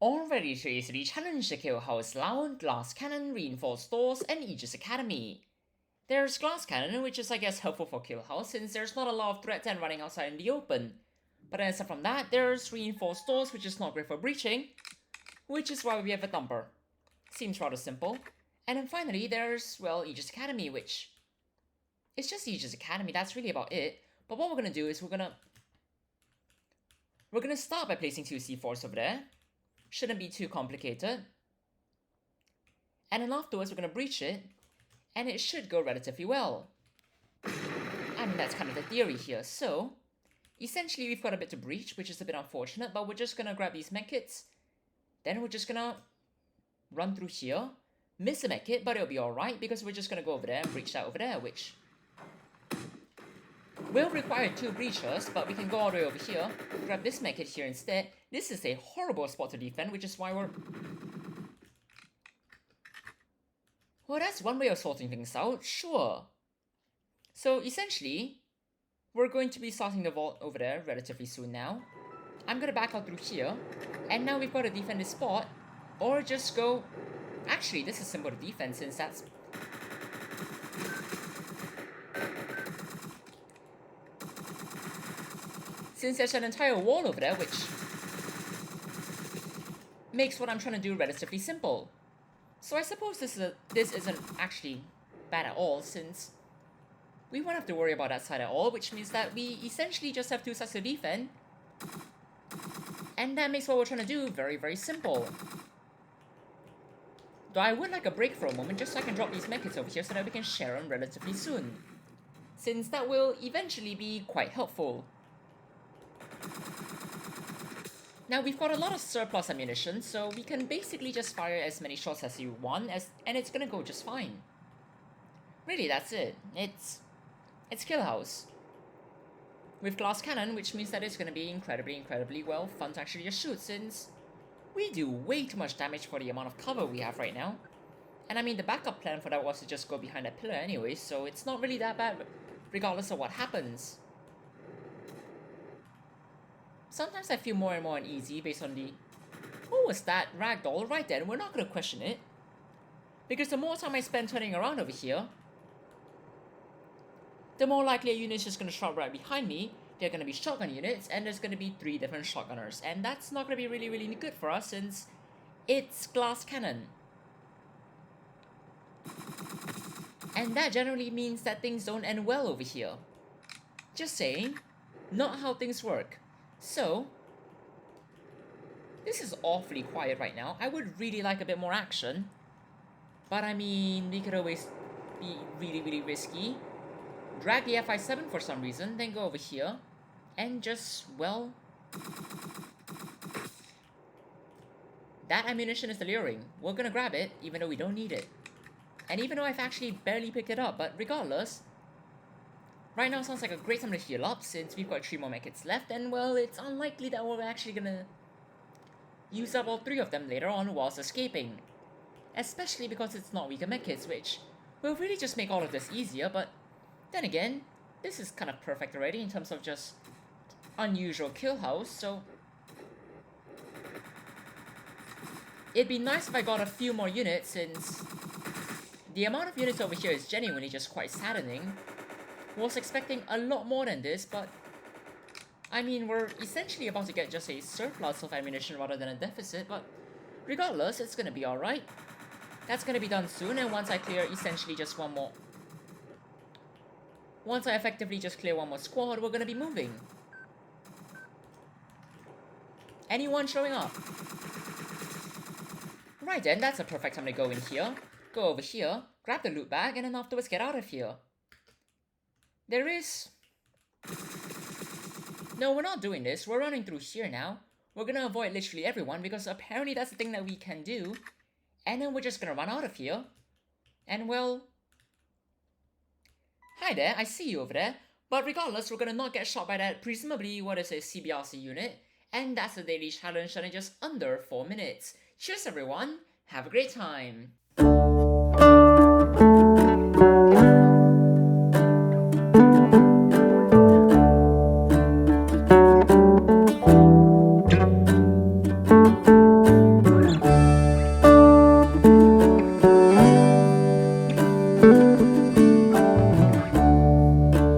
Already to easily challenge the Killhouse Loud, Glass Cannon, Reinforced Doors, and Aegis Academy. There's Glass Cannon, which is I guess helpful for Killhouse since there's not a lot of threats and running outside in the open. But then aside from that, there's Reinforced Doors, which is not great for breaching, which is why we have a Thumper. Seems rather simple. And then finally, there's, well, Aegis Academy, which... It's just Aegis Academy, that's really about it. But what we're gonna do is we're gonna start by placing 2 C4s over there. Shouldn't be too complicated. And then afterwards, we're gonna breach it, and it should go relatively well. I mean, that's kind of the theory here. So, essentially, we've got a bit to breach, which is a bit unfortunate, but we're just gonna grab these medkits. Then we're just gonna run through here, miss a medkit, but it'll be alright, because we're just gonna go over there and breach that over there, which will require 2 breachers, but we can go all the way over here, grab this medkit here instead. This is a horrible spot to defend, which is why we're... Well, that's one way of sorting things out, sure. So, essentially, we're going to be starting the vault over there relatively soon now. I'm gonna back out through here, and now we've got to defend this spot, or just go... Actually, this is simple to defend since that's... Since there's an entire wall over there, which makes what I'm trying to do relatively simple. So I suppose this isn't actually bad at all, since we won't have to worry about that side at all, which means that we essentially just have 2 sides to defend. And that makes what we're trying to do very, very simple. Though I would like a break for a moment, just so I can drop these medkits over here so that we can share them relatively soon, since that will eventually be quite helpful. Now, we've got a lot of surplus ammunition, so we can basically just fire as many shots as you want, and it's gonna go just fine. Really, that's it. It's Killhouse. With Glass Cannon, which means that it's gonna be incredibly well fun to actually just shoot, since we do way too much damage for the amount of cover we have right now. And I mean, the backup plan for that was to just go behind that pillar anyway, so it's not really that bad, regardless of what happens. Sometimes I feel more and more uneasy based on the... What was that? Ragdoll? Right then, we're not gonna question it. Because the more time I spend turning around over here, the more likely a unit's just gonna shout right behind me. They're gonna be shotgun units, and there's gonna be 3 different shotgunners. And that's not gonna be really good for us, since it's Glass Cannon. And that generally means that things don't end well over here. Just saying, not how things work. So, this is awfully quiet right now. I would really like a bit more action. But I mean, we could always be really risky. Drag the Fi-7 for some reason, then go over here. And just, well... That ammunition is alluring. We're gonna grab it, even though we don't need it. And even though I've actually barely picked it up, but regardless... Right now sounds like a great time to heal up, since we've got 3 more medkits left, and well, it's unlikely that we're actually gonna use up all 3 of them later on whilst escaping. Especially because it's not weaker medkits, which will really just make all of this easier, but then again, this is kind of perfect already in terms of just unusual Killhouse, so... It'd be nice if I got a few more units, since the amount of units over here is genuinely just quite saddening. Was expecting a lot more than this, but I mean, we're essentially about to get just a surplus of ammunition rather than a deficit, but regardless, it's gonna be alright. That's gonna be done soon, and once I clear essentially just one more... Once I effectively just clear one more squad, we're gonna be moving. Anyone showing up? Right then, that's a perfect time to go in here. Go over here, grab the loot bag, and then afterwards get out of here. There is... No, we're not doing this. We're running through here now. We're gonna avoid literally everyone, because apparently that's the thing that we can do. And then we're just gonna run out of here. And well... Hi there, I see you over there. But regardless, we're gonna not get shot by that, presumably, what is a CBRC unit. And that's the daily challenge, and in just under 4 minutes. Cheers everyone, have a great time.